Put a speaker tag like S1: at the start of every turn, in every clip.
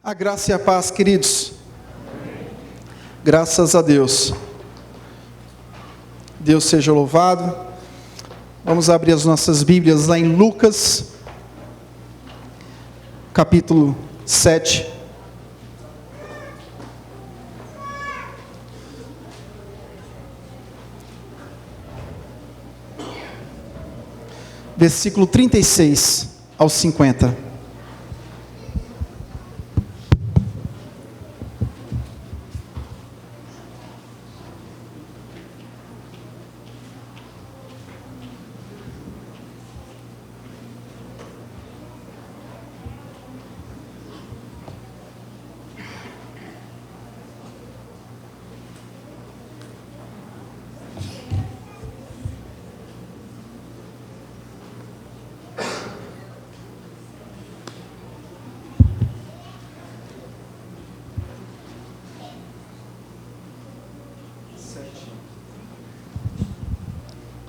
S1: A graça e a paz, queridos. Graças a Deus. Deus seja louvado. Vamos abrir as nossas Bíblias lá em Lucas, capítulo 7. Versículo 36 ao 50.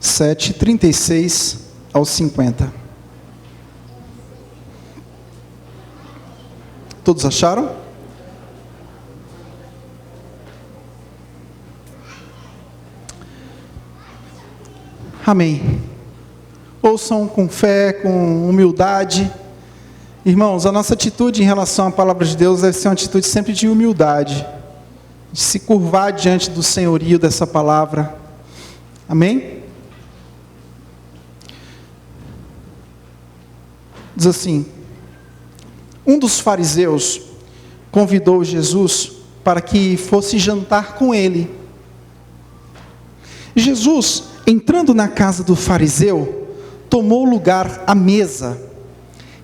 S1: Sete, 36 ao 50. Todos acharam? Amém. Ouçam com fé, com humildade. Irmãos, a nossa atitude em relação à palavra de Deus deve ser uma atitude sempre de humildade, de se curvar diante do senhorio dessa palavra. Amém? Diz assim: um dos fariseus convidou Jesus para que fosse jantar com ele. Jesus, entrando na casa do fariseu, tomou lugar à mesa.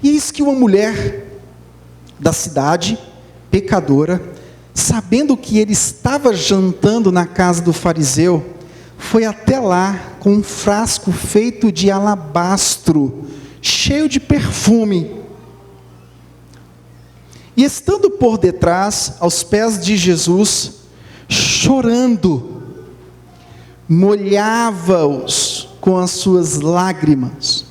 S1: E eis que uma mulher da cidade, pecadora, sabendo que ele estava jantando na casa do fariseu, foi até lá com um frasco feito de alabastro, cheio de perfume. E estando por detrás, aos pés de Jesus, chorando, molhava-os com as suas lágrimas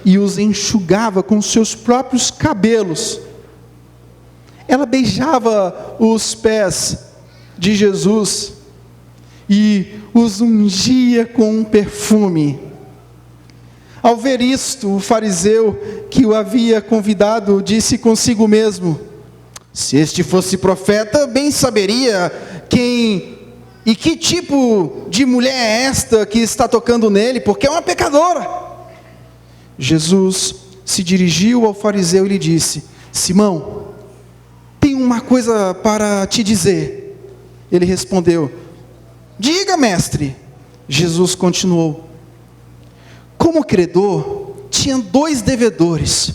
S1: e os enxugava com seus próprios cabelos. Ela beijava os pés de Jesus e os ungia com um perfume. Ao ver isto, o fariseu que o havia convidado disse consigo mesmo: se este fosse profeta, bem saberia quem e que tipo de mulher é esta que está tocando nele, porque é uma pecadora. Jesus se dirigiu ao fariseu e lhe disse: Simão, tenho uma coisa para te dizer. Ele respondeu: diga, mestre. Jesus continuou: como credor, tinha 2 devedores.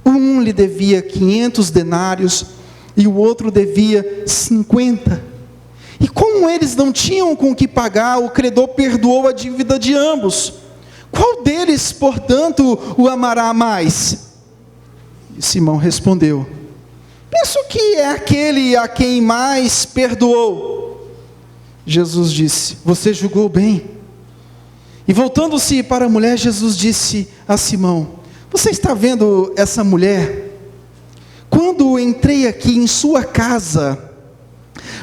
S1: Um lhe devia 500 denários e o outro devia 50. E como eles não tinham com que pagar, o credor perdoou a dívida de ambos. Qual deles, portanto, o amará mais? E Simão respondeu: penso que é aquele a quem mais perdoou. Jesus disse: você julgou bem. E voltando-se para a mulher, Jesus disse a Simão: você está vendo essa mulher? Quando entrei aqui em sua casa,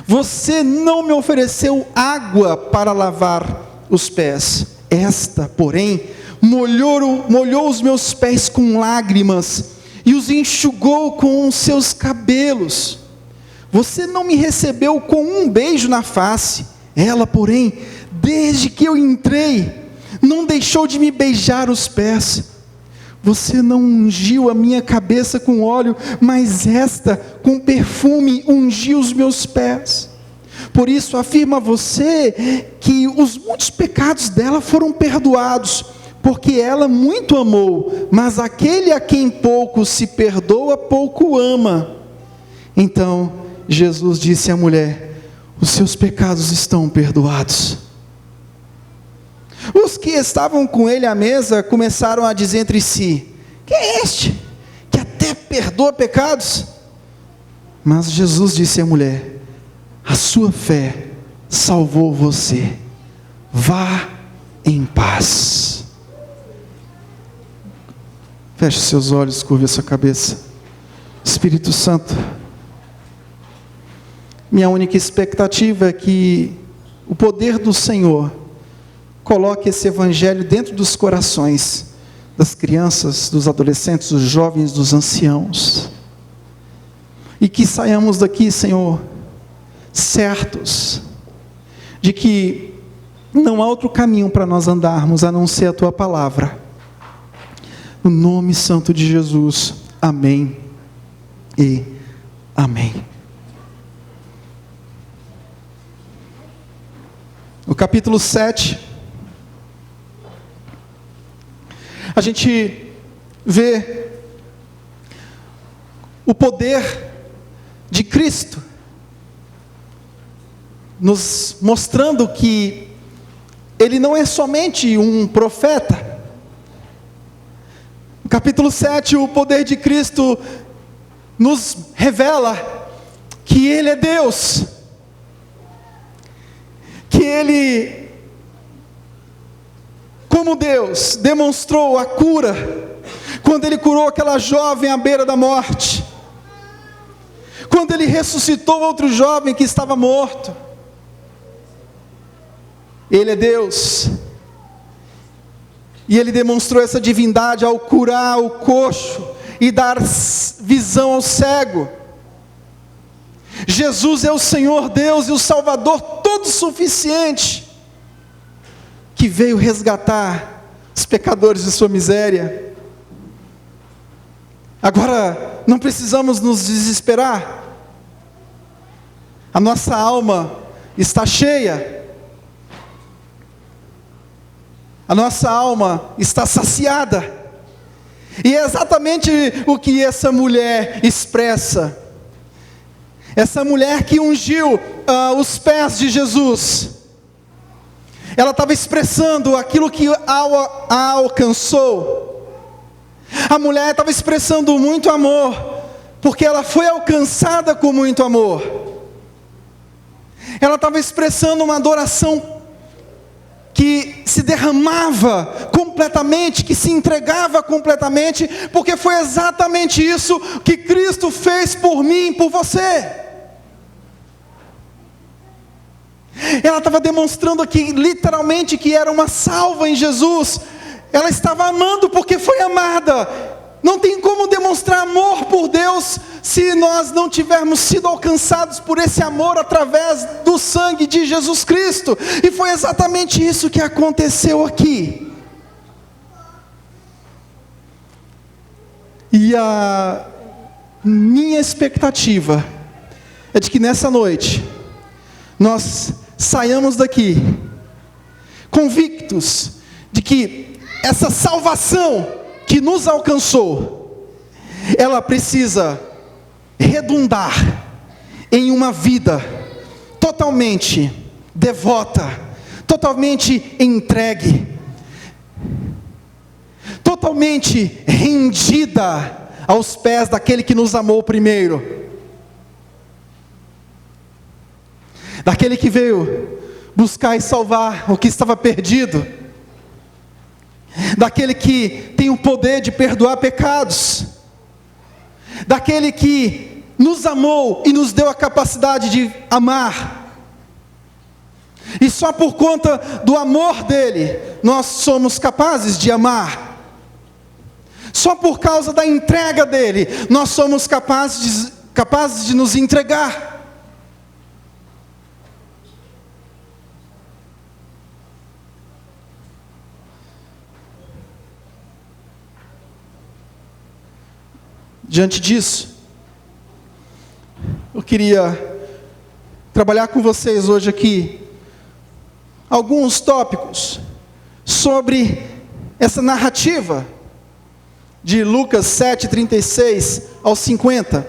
S1: você não me ofereceu água para lavar os pés. Esta, porém, molhou os meus pés com lágrimas e os enxugou com os seus cabelos. Você não me recebeu com um beijo na face. Ela, porém, desde que eu entrei, não deixou de me beijar os pés. Você não ungiu a minha cabeça com óleo, mas esta com perfume ungiu os meus pés. Por isso afirma a você que os muitos pecados dela foram perdoados, porque ela muito amou, mas aquele a quem pouco se perdoa, pouco ama. Então Jesus disse à mulher: os seus pecados estão perdoados. Os que estavam com ele à mesa começaram a dizer entre si: quem é este que até perdoa pecados? Mas Jesus disse à mulher: a sua fé salvou você, vá em paz. Feche seus olhos, curve a sua cabeça. Espírito Santo, Minha única expectativa é que o poder do Senhor coloque esse evangelho dentro dos corações das crianças, dos adolescentes, dos jovens, dos anciãos. E que saiamos daqui, Senhor, certos de que não há outro caminho para nós andarmos a não ser a Tua palavra. No nome santo de Jesus, amém e amém. No capítulo 7, a gente vê o poder de Cristo, nos mostrando que Ele não é somente um profeta. No capítulo 7, o poder de Cristo nos revela que Ele é Deus, que Ele, como Deus, demonstrou a cura, quando Ele curou aquela jovem à beira da morte, quando Ele ressuscitou outro jovem que estava morto. Ele é Deus, e Ele demonstrou essa divindade ao curar o coxo e dar visão ao cego. Jesus é o Senhor Deus e o Salvador todo suficiente, que veio resgatar os pecadores de sua miséria. Agora, não precisamos nos desesperar, a nossa alma está cheia, a nossa alma está saciada, e é exatamente o que essa mulher expressa. Essa mulher que ungiu os pés de Jesus, ela estava expressando aquilo que a alcançou. A mulher estava expressando muito amor, porque ela foi alcançada com muito amor. Ela estava expressando uma adoração que se derramava completamente, que se entregava completamente, porque foi exatamente isso que Cristo fez por mim e por você. Ela estava demonstrando aqui literalmente que era uma salva em Jesus. Ela estava amando porque foi amada. Não tem como demonstrar amor por Deus se nós não tivermos sido alcançados por esse amor através do sangue de Jesus Cristo. E foi exatamente isso que aconteceu aqui. E a minha expectativa é de que nessa noite nós saiamos daqui convictos de que essa salvação que nos alcançou, ela precisa redundar em uma vida totalmente devota, totalmente entregue, totalmente rendida aos pés daquele que nos amou primeiro, daquele que veio buscar e salvar o que estava perdido, daquele que tem o poder de perdoar pecados, daquele que nos amou e nos deu a capacidade de amar, e só por conta do amor dele, nós somos capazes de amar. Só por causa da entrega dele, nós somos capazes de nos entregar. Diante disso, eu queria trabalhar com vocês hoje aqui alguns tópicos sobre essa narrativa de Lucas 7:36 ao 50.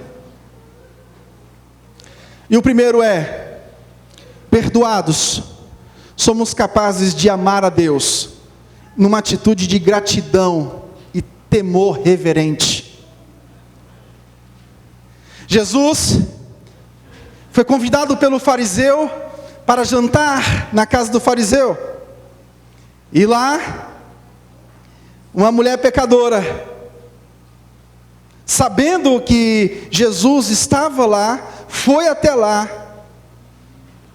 S1: E o primeiro é: perdoados, somos capazes de amar a Deus numa atitude de gratidão e temor reverente. Jesus foi convidado pelo fariseu para jantar na casa do fariseu. E lá, uma mulher pecadora, sabendo que Jesus estava lá, foi até lá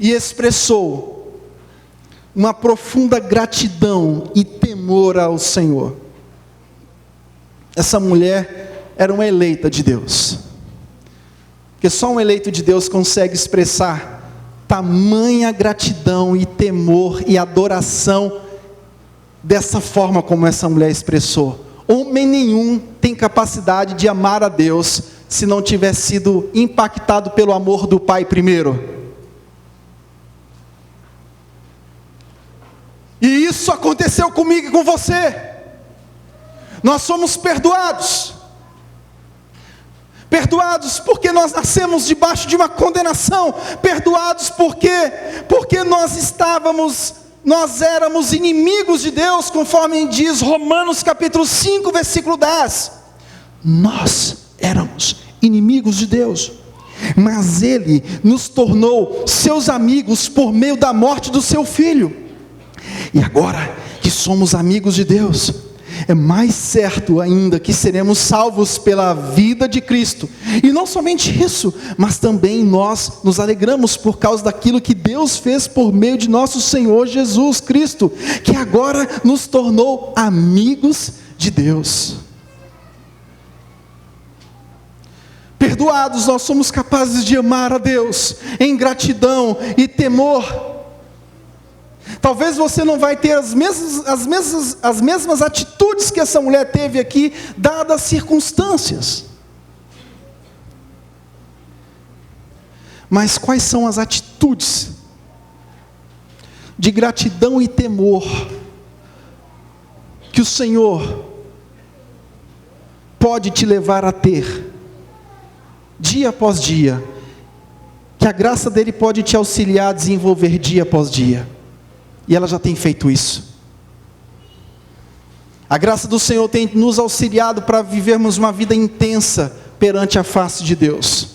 S1: e expressou uma profunda gratidão e temor ao Senhor. Essa mulher era uma eleita de Deus, porque só um eleito de Deus consegue expressar tamanha gratidão e temor e adoração dessa forma como essa mulher expressou. Homem nenhum tem capacidade de amar a Deus se não tiver sido impactado pelo amor do Pai primeiro. E isso aconteceu comigo e com você. Nós somos perdoados. Perdoados porque nós nascemos debaixo de uma condenação. Perdoados porque nós éramos inimigos de Deus, conforme diz Romanos capítulo 5, versículo 10. Nós éramos inimigos de Deus, mas Ele nos tornou seus amigos por meio da morte do seu Filho. E agora que somos amigos de Deus, é mais certo ainda que seremos salvos pela vida de Cristo. E não somente isso, mas também nós nos alegramos por causa daquilo que Deus fez por meio de nosso Senhor Jesus Cristo, que agora nos tornou amigos de Deus. Perdoados, nós somos capazes de amar a Deus em gratidão e temor. Talvez você não vai ter as mesmas atitudes que essa mulher teve aqui, dadas as circunstâncias. Mas quais são as atitudes de gratidão e temor que o Senhor pode te levar a ter, dia após dia, que a graça dele pode te auxiliar a desenvolver dia após dia? E ela já tem feito isso. A graça do Senhor tem nos auxiliado para vivermos uma vida intensa perante a face de Deus.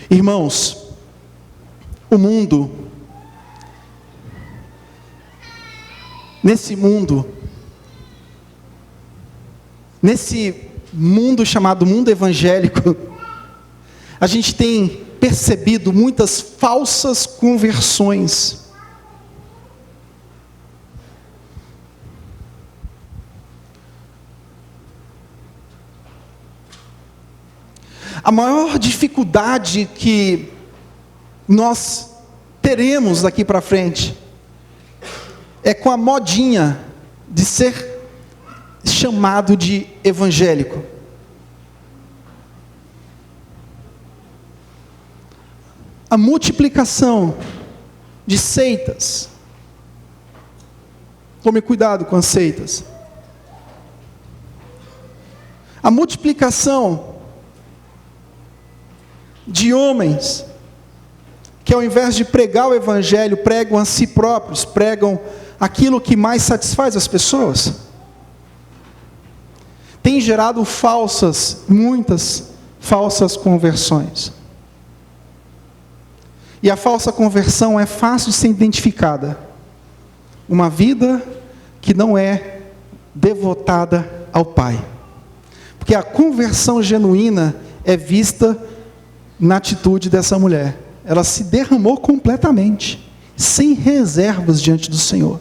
S1: Irmãos, o mundo, nesse mundo chamado mundo evangélico, a gente tem percebido muitas falsas conversões. A maior dificuldade que nós teremos daqui para frente é com a modinha de ser chamado de evangélico. A multiplicação de seitas. Tome cuidado com as seitas. A multiplicação de homens que, ao invés de pregar o evangelho, pregam a si próprios, pregam aquilo que mais satisfaz as pessoas, tem gerado muitas falsas conversões. E a falsa conversão é fácil de ser identificada. Uma vida que não é devotada ao Pai. Porque a conversão genuína é vista na atitude dessa mulher. Ela se derramou completamente, sem reservas diante do Senhor.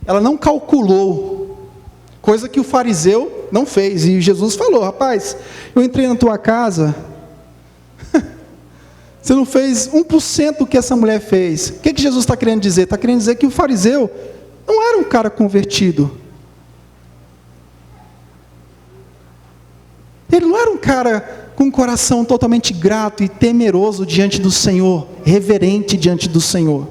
S1: Ela não calculou, coisa que o fariseu não fez. E Jesus falou: rapaz, eu entrei na tua casa, você não fez 1% do que essa mulher fez. O que Jesus está querendo dizer? Está querendo dizer que o fariseu não era um cara convertido. Ele não era um cara com um coração totalmente grato e temeroso diante do Senhor, reverente diante do Senhor.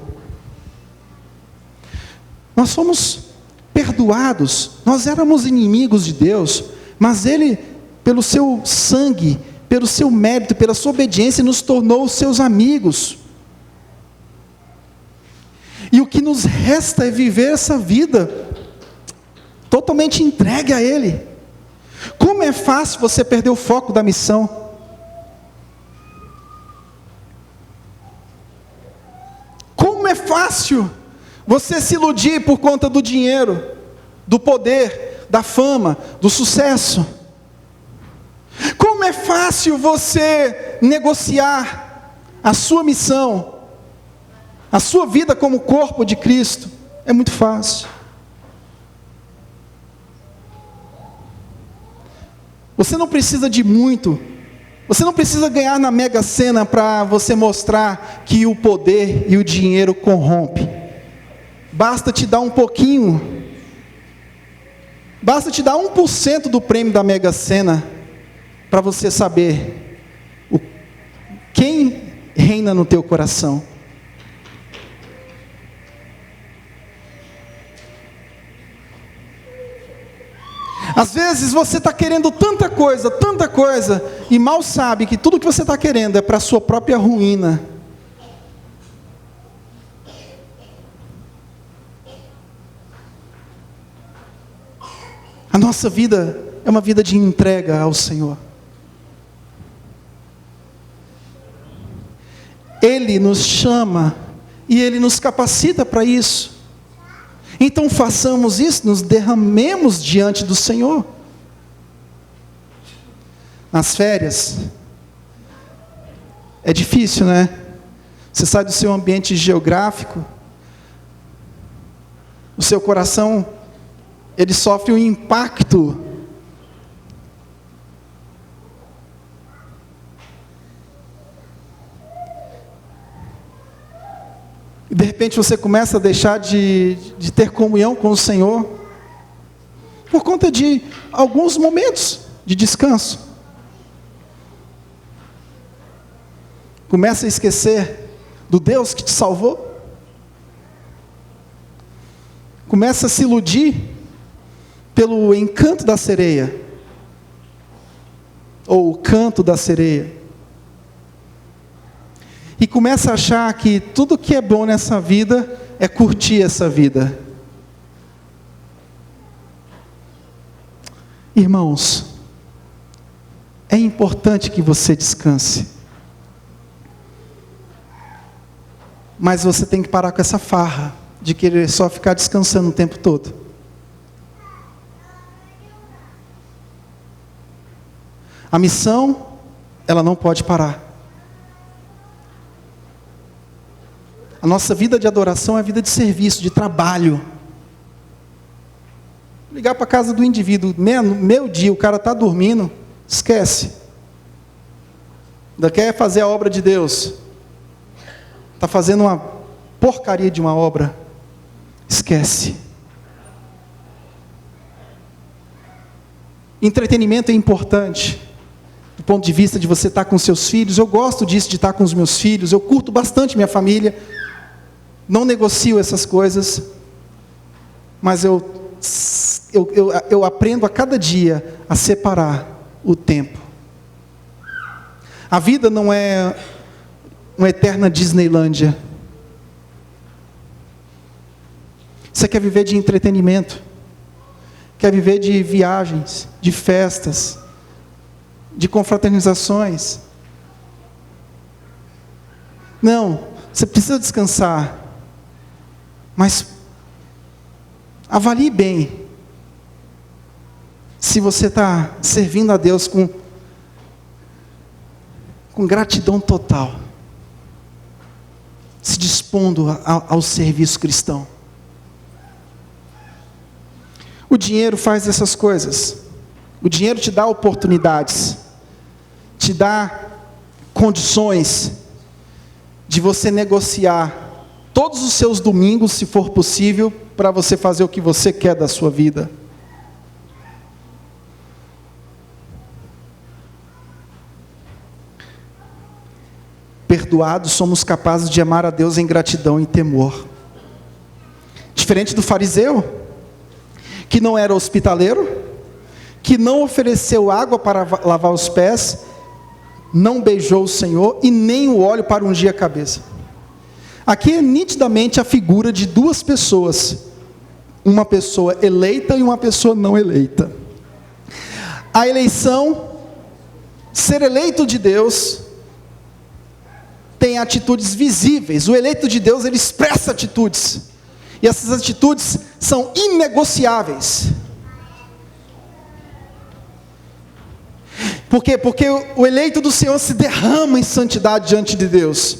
S1: Nós fomos perdoados, nós éramos inimigos de Deus, mas Ele, pelo seu sangue, pelo seu mérito, pela sua obediência, nos tornou seus amigos. E o que nos resta é viver essa vida totalmente entregue a Ele. Como é fácil você perder o foco da missão. Como é fácil você se iludir por conta do dinheiro, do poder, da fama, do sucesso. Como Como é fácil você negociar a sua missão, a sua vida como corpo de Cristo. É muito fácil. Você não precisa de muito. Você não precisa ganhar na Mega Sena para você mostrar que o poder e o dinheiro corrompe. Basta te dar um pouquinho. Basta te dar 1% do prêmio da Mega Sena para você saber quem reina no teu coração. Às vezes você está querendo tanta coisa, e mal sabe que tudo que você está querendo é para a sua própria ruína. A nossa vida é uma vida de entrega ao Senhor. Ele nos chama e Ele nos capacita para isso. Então façamos isso, nos derramemos diante do Senhor. Nas férias, é difícil, né? Você sai do seu ambiente geográfico, o seu coração, ele sofre um impacto. E de repente você começa a deixar de ter comunhão com o Senhor, por conta de alguns momentos de descanso. Começa a esquecer do Deus que te salvou. Começa a se iludir pelo encanto da sereia, ou o canto da sereia. E começa a achar que tudo que é bom nessa vida é curtir essa vida. Irmãos, é importante que você descanse. Mas você tem que parar com essa farra de querer só ficar descansando o tempo todo. A missão, ela não pode parar. A nossa vida de adoração é vida de serviço, de trabalho. Ligar para a casa do indivíduo, meu dia, o cara está dormindo, esquece. Ainda quer fazer a obra de Deus. Está fazendo uma porcaria de uma obra. Esquece. Entretenimento é importante. Do ponto de vista de você estar com seus filhos. Eu gosto disso, de estar com os meus filhos. Eu curto bastante minha família. Não negocio essas coisas. Mas eu aprendo a cada dia a separar o tempo. A vida não é uma eterna Disneylândia. Você quer viver de entretenimento, quer viver de viagens, de festas, de confraternizações. Não, você precisa descansar, mas avalie bem se você está servindo a Deus com gratidão total, se dispondo ao serviço cristão. O dinheiro faz essas coisas. O dinheiro te dá oportunidades, te dá condições de você negociar todos os seus domingos, se for possível, para você fazer o que você quer da sua vida. Perdoados, somos capazes de amar a Deus em gratidão e temor. Diferente do fariseu, que não era hospitaleiro, que não ofereceu água para lavar os pés, não beijou o Senhor e nem o óleo para ungir a cabeça. Aqui é nitidamente a figura de duas pessoas, uma pessoa eleita e uma pessoa não eleita. A eleição, ser eleito de Deus, tem atitudes visíveis. O eleito de Deus, ele expressa atitudes, e essas atitudes são inegociáveis. Por quê? Porque o eleito do Senhor se derrama em santidade diante de Deus.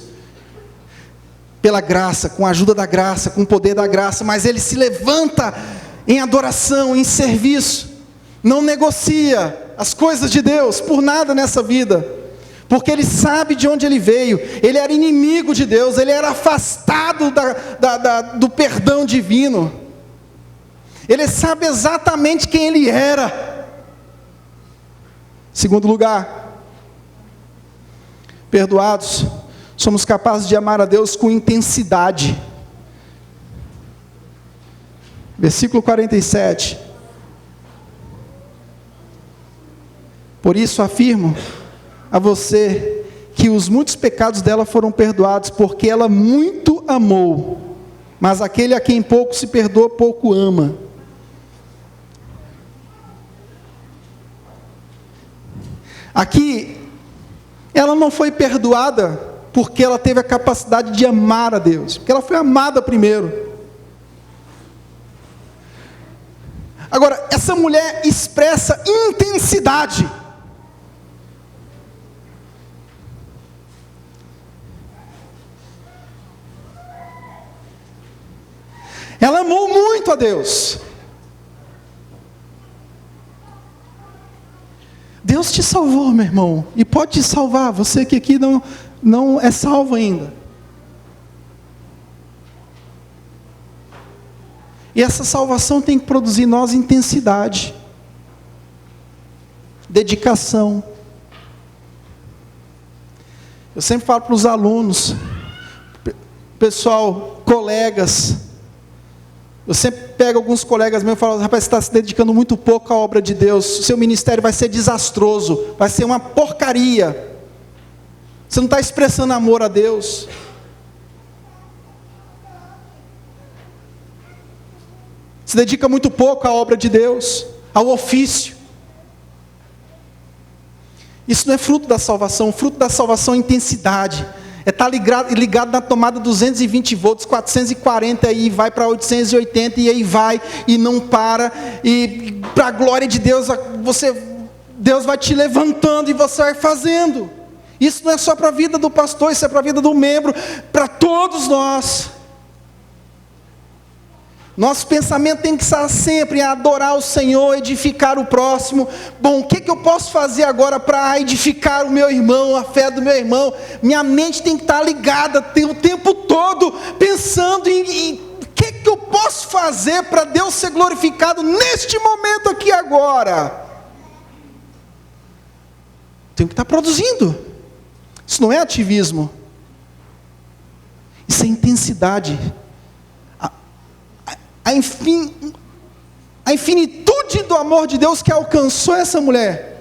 S1: Pela graça, com a ajuda da graça, com o poder da graça. Mas ele se levanta em adoração, em serviço. Não negocia as coisas de Deus por nada nessa vida. Porque ele sabe de onde ele veio. Ele era inimigo de Deus. Ele era afastado do perdão divino. Ele sabe exatamente quem ele era. Segundo lugar, perdoados, somos capazes de amar a Deus com intensidade. Versículo 47. Por isso afirmo a você que os muitos pecados dela foram perdoados, porque ela muito amou, mas aquele a quem pouco se perdoa, pouco ama. Aqui, ela não foi perdoada porque ela teve a capacidade de amar a Deus, porque ela foi amada primeiro. Agora, essa mulher expressa intensidade. Ela amou muito a Deus. Deus te salvou, meu irmão, e pode te salvar, você que aqui não é salvo ainda. E essa salvação tem que produzir em nós intensidade, dedicação. Eu sempre falo para os alunos, pessoal, colegas, eu sempre pego alguns colegas meus e falo: rapaz, você está se dedicando muito pouco à obra de Deus, seu ministério vai ser desastroso, vai ser uma porcaria, você não está expressando amor a Deus. Se dedica muito pouco à obra de Deus, ao ofício. Isso não é fruto da salvação. O fruto da salvação é intensidade. É estar ligado na tomada 220 volts, 440, e vai para 880, e aí vai, e não para, e para a glória de Deus, Deus vai te levantando, e você vai fazendo. Isso não é só para a vida do pastor, isso é para a vida do membro, para todos nós. Nosso pensamento tem que estar sempre em adorar o Senhor, edificar o próximo. Bom, o que eu posso fazer agora para edificar o meu irmão, a fé do meu irmão? Minha mente tem que estar ligada o tempo todo, pensando em o que eu posso fazer para Deus ser glorificado neste momento aqui agora. Tenho que estar produzindo. Isso não é ativismo. Isso é intensidade. A infinitude do amor de Deus que alcançou essa mulher.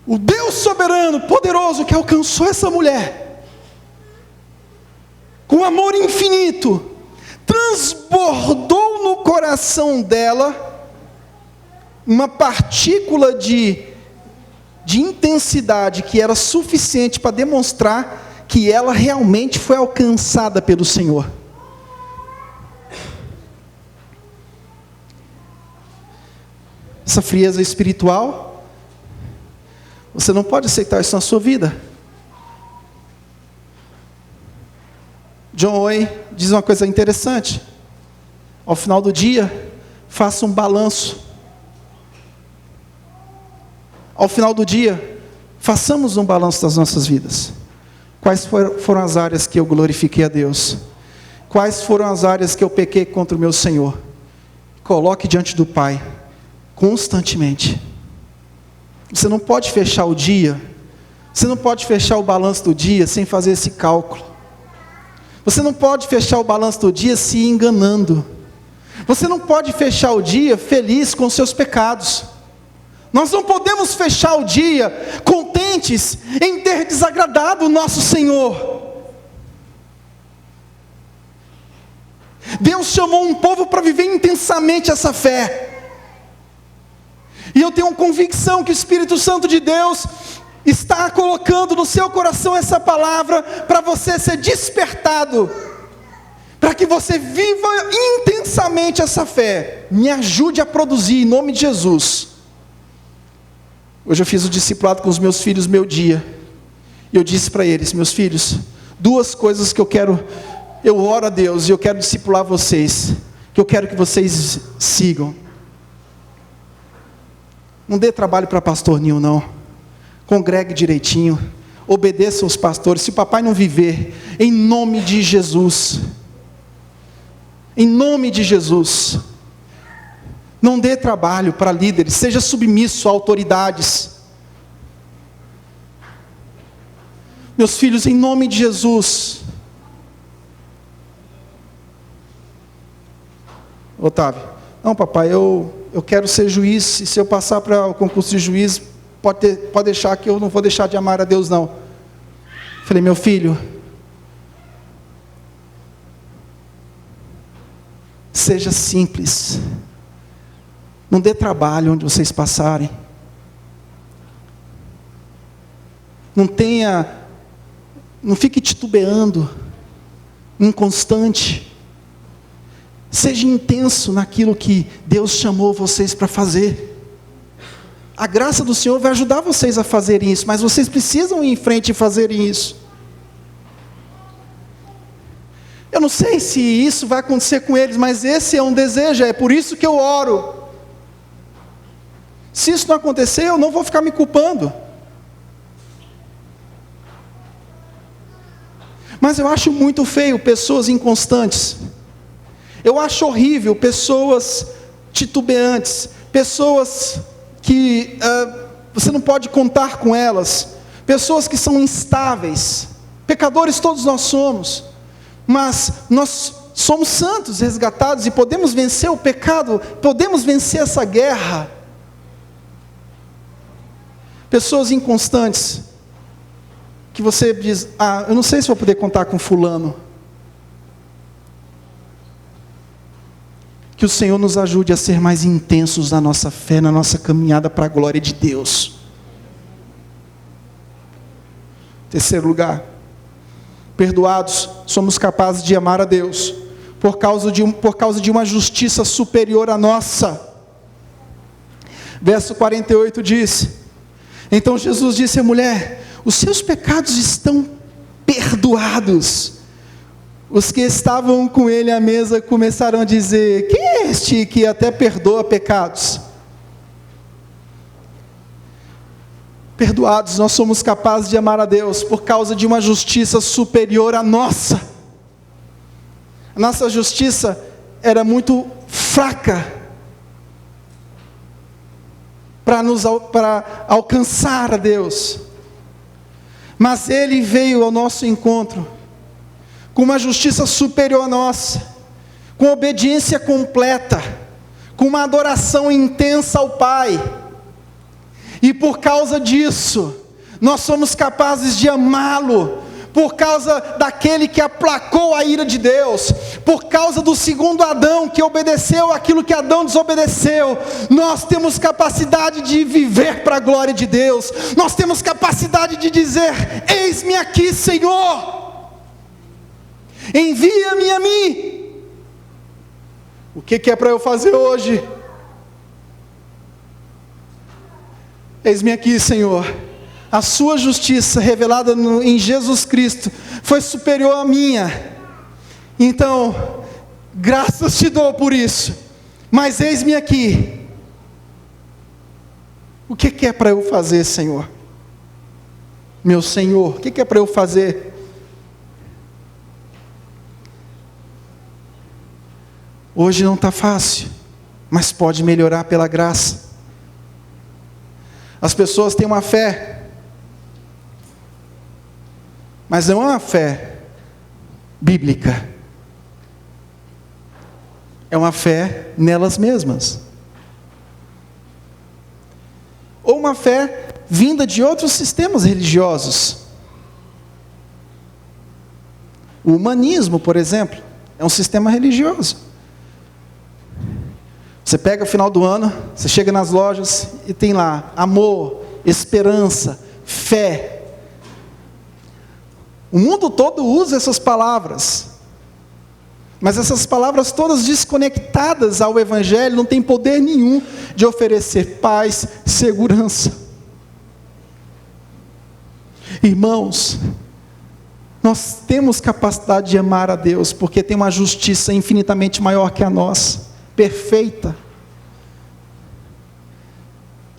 S1: O Deus soberano, poderoso, que alcançou essa mulher, com amor infinito, transbordou no coração dela uma partícula de intensidade que era suficiente para demonstrar que ela realmente foi alcançada pelo Senhor. Essa frieza espiritual, você não pode aceitar isso na sua vida. John Owen diz uma coisa interessante: ao final do dia, faça um balanço. Ao final do dia, façamos um balanço das nossas vidas. Quais foram as áreas que eu glorifiquei a Deus? Quais foram as áreas que eu pequei contra o meu Senhor? Coloque diante do Pai, constantemente. Você não pode fechar o dia, você não pode fechar o balanço do dia sem fazer esse cálculo. Você não pode fechar o balanço do dia se enganando. Você não pode fechar o dia feliz com os seus pecados. Nós não podemos fechar o dia contentes em ter desagradado o nosso Senhor. Deus chamou um povo para viver intensamente essa fé. E eu tenho convicção que o Espírito Santo de Deus está colocando no seu coração essa palavra para você ser despertado, para para que você viva intensamente essa fé. Me ajude a produzir em nome de Jesus. Hoje eu fiz o discipulado com os meus filhos, meu dia. E eu disse para eles: meus filhos, 2 coisas que eu oro a Deus e eu quero discipular vocês, que eu quero que vocês sigam. Não dê trabalho para pastor nenhum, não. Congregue direitinho. Obedeça aos pastores. Se o papai não viver, em nome de Jesus. Em nome de Jesus. Não dê trabalho para líderes. Seja submisso a autoridades. Meus filhos, em nome de Jesus. Otávio: não, papai, eu quero ser juiz, e se eu passar para o concurso de juiz, pode deixar que eu não vou deixar de amar a Deus, não. Falei: meu filho, seja simples, não dê trabalho onde vocês passarem, não fique titubeando, inconstante. Seja intenso naquilo que Deus chamou vocês para fazer. A graça do Senhor vai ajudar vocês a fazerem isso, mas vocês precisam ir em frente e fazerem isso. Eu não sei se isso vai acontecer com eles, mas esse é um desejo, é por isso que eu oro. Se isso não acontecer, eu não vou ficar me culpando. Mas eu acho muito feio pessoas inconstantes. Eu acho horrível pessoas titubeantes, pessoas que você não pode contar com elas, pessoas que são instáveis. Pecadores todos nós somos, mas nós somos santos, resgatados, e podemos vencer o pecado, podemos vencer essa guerra. Pessoas inconstantes, que você diz: eu não sei se vou poder contar com fulano. Que o Senhor nos ajude a ser mais intensos na nossa fé, na nossa caminhada para a glória de Deus. Terceiro lugar, perdoados, somos capazes de amar a Deus, por causa de uma justiça superior à nossa. Verso 48 diz: então Jesus disse à mulher: os seus pecados estão perdoados. Os que estavam com ele à mesa começaram a dizer: quem é este que até perdoa pecados? Perdoados, nós somos capazes de amar a Deus por causa de uma justiça superior à nossa. A nossa justiça era muito fraca para alcançar a Deus, mas Ele veio ao nosso encontro com uma justiça superior à nossa, com obediência completa, com uma adoração intensa ao Pai, e por causa disso, nós somos capazes de amá-lo, por causa daquele que aplacou a ira de Deus, por causa do segundo Adão, que obedeceu aquilo que Adão desobedeceu. Nós temos capacidade de viver para a glória de Deus, nós temos capacidade de dizer: eis-me aqui, Senhor, envia-me a mim. O que é para eu fazer hoje? Eis-me aqui, Senhor. A sua justiça revelada em Jesus Cristo foi superior à minha. Então, graças te dou por isso. Mas eis-me aqui. O que é para eu fazer, Senhor? Meu Senhor, o que é para eu fazer? Hoje não está fácil, mas pode melhorar pela graça. As pessoas têm uma fé, mas não é uma fé bíblica. É uma fé nelas mesmas. Ou uma fé vinda de outros sistemas religiosos. O humanismo, por exemplo, é um sistema religioso. Você pega o final do ano, você chega nas lojas e tem lá amor, esperança, fé. O mundo todo usa essas palavras. Mas essas palavras todas desconectadas ao Evangelho não têm poder nenhum de oferecer paz, segurança. Irmãos, nós temos capacidade de amar a Deus, porque tem uma justiça infinitamente maior que a nossa, perfeita,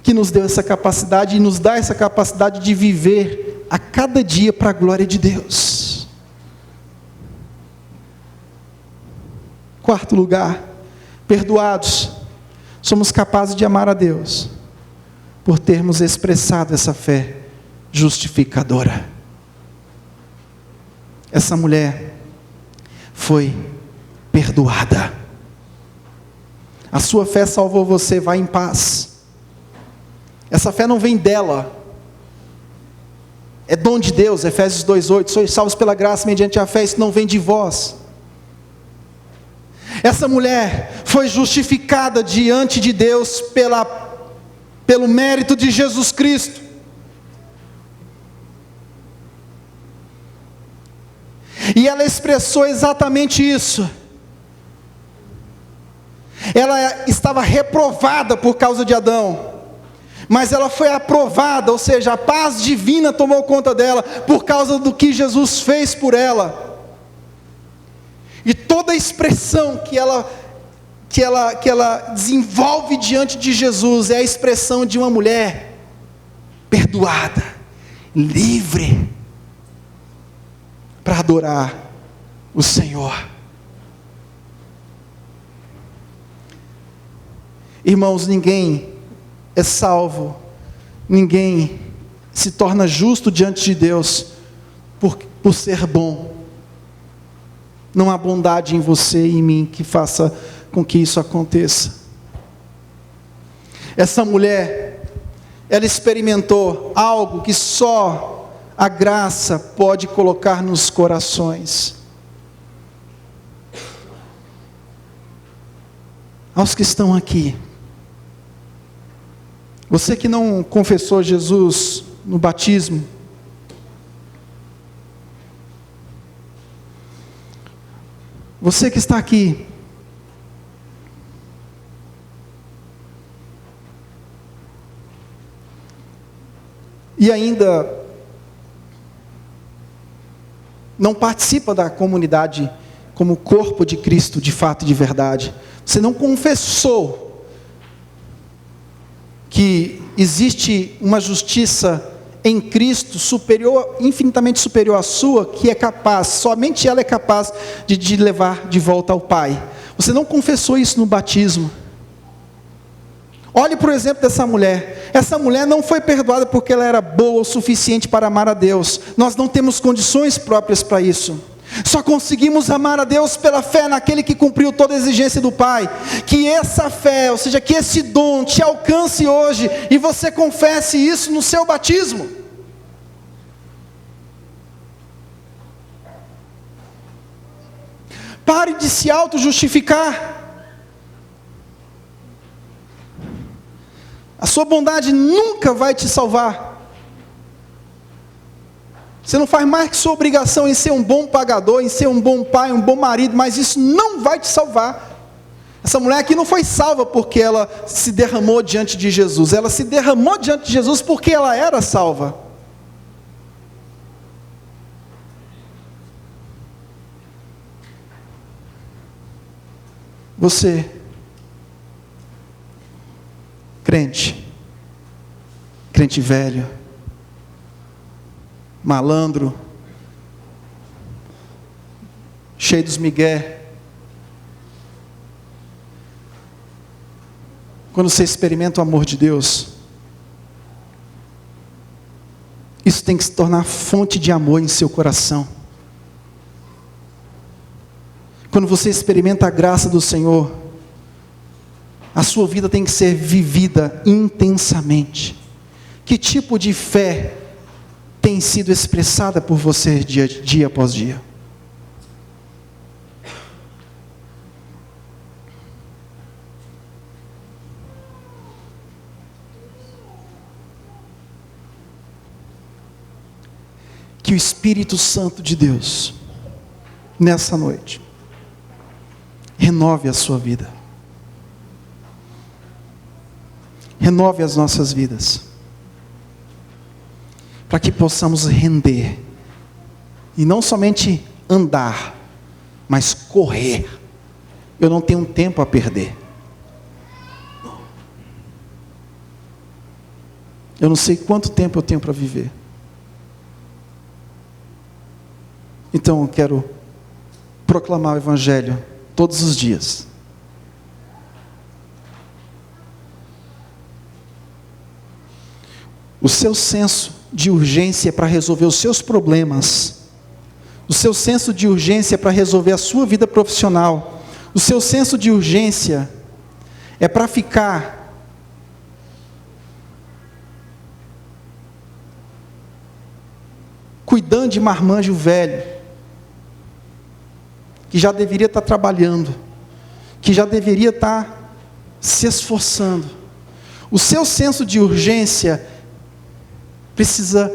S1: que nos deu essa capacidade e nos dá essa capacidade de viver a cada dia para a glória de Deus. Quarto lugar, perdoados, somos capazes de amar a Deus, por termos expressado essa fé justificadora. Essa mulher foi perdoada. A sua fé salvou você, vá em paz. Essa fé não vem dela, é dom de Deus. Efésios 2:8, sois salvos pela graça mediante a fé, isso não vem de vós. Essa mulher foi justificada diante de Deus pelo mérito de Jesus Cristo. E ela expressou exatamente isso. Ela estava reprovada por causa de Adão, mas ela foi aprovada, ou seja, a paz divina tomou conta dela, por causa do que Jesus fez por ela. E toda a expressão que ela desenvolve diante de Jesus é a expressão de uma mulher perdoada, livre, para adorar o Senhor. Irmãos, ninguém é salvo, ninguém se torna justo diante de Deus por ser bom. Não há bondade em você e em mim que faça com que isso aconteça. Essa mulher, ela experimentou algo que só a graça pode colocar nos corações. Aos que estão aqui, você que não confessou Jesus no batismo, você que está aqui, e ainda não participa da comunidade como corpo de Cristo, de fato e de verdade, você não confessou que existe uma justiça em Cristo superior, infinitamente superior à sua, que é capaz, somente ela é capaz de te levar de volta ao Pai. Você não confessou isso no batismo. Olhe para o exemplo dessa mulher. Essa mulher não foi perdoada porque ela era boa o suficiente para amar a Deus. Nós não temos condições próprias para isso. Só conseguimos amar a Deus pela fé naquele que cumpriu toda a exigência do Pai. Que essa fé, ou seja, que esse dom te alcance hoje e você confesse isso no seu batismo. Pare de se auto-justificar. A sua bondade nunca vai te salvar. Você não faz mais que sua obrigação em ser um bom pagador, em ser um bom pai, um bom marido, mas isso não vai te salvar. Essa mulher aqui não foi salva porque ela se derramou diante de Jesus. Ela se derramou diante de Jesus porque ela era salva. Você, crente velho, malandro, cheio dos migué, quando você experimenta o amor de Deus, isso tem que se tornar fonte de amor em seu coração. Quando você experimenta a graça do Senhor, a sua vida tem que ser vivida intensamente. Que tipo de fé tem sido expressada por você dia após dia? Que o Espírito Santo de Deus, nessa noite, renove a sua vida. Renove as nossas vidas, para que possamos render, e não somente andar, mas correr. Eu não tenho tempo a perder. Eu não sei quanto tempo eu tenho para viver. Então eu quero proclamar o Evangelho todos os dias. O seu senso de urgência para resolver os seus problemas, o seu senso de urgência para resolver a sua vida profissional, o seu senso de urgência é para ficar cuidando de marmanjo velho, que já deveria estar trabalhando, que já deveria estar se esforçando. O seu senso de urgência precisa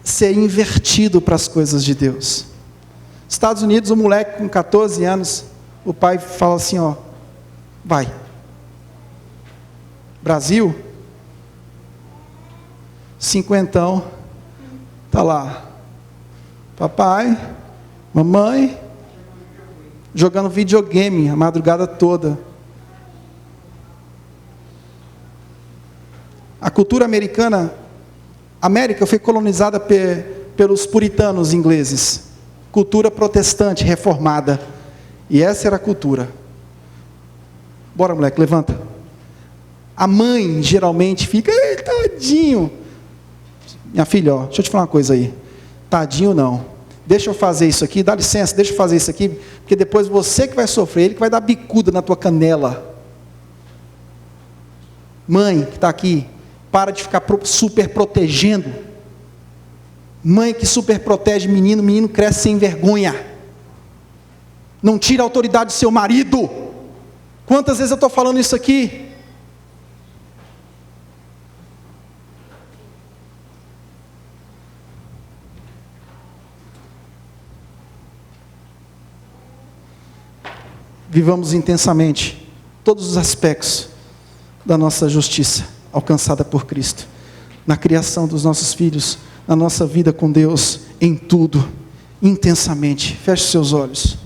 S1: ser invertido para as coisas de Deus. Estados Unidos, um moleque com 14 anos, o pai fala assim, ó, vai. Brasil, 50, tá lá, papai, mamãe, jogando videogame a madrugada toda. A cultura americana, a América foi colonizada pelos puritanos ingleses, cultura protestante, reformada, e essa era a cultura. Bora, moleque, levanta. A mãe geralmente fica, ei, tadinho. Minha filha, ó, deixa eu te falar uma coisa aí, tadinho não, deixa eu fazer isso aqui, dá licença, deixa eu fazer isso aqui, porque depois você que vai sofrer, ele que vai dar bicuda na tua canela. Mãe que está aqui, para de ficar super protegendo. Mãe que super protege menino, menino cresce sem vergonha. Não tira a autoridade do seu marido. Quantas vezes eu estou falando isso aqui? Vivamos intensamente todos os aspectos da nossa justiça alcançada por Cristo, na criação dos nossos filhos, na nossa vida com Deus, em tudo, intensamente. Feche seus olhos.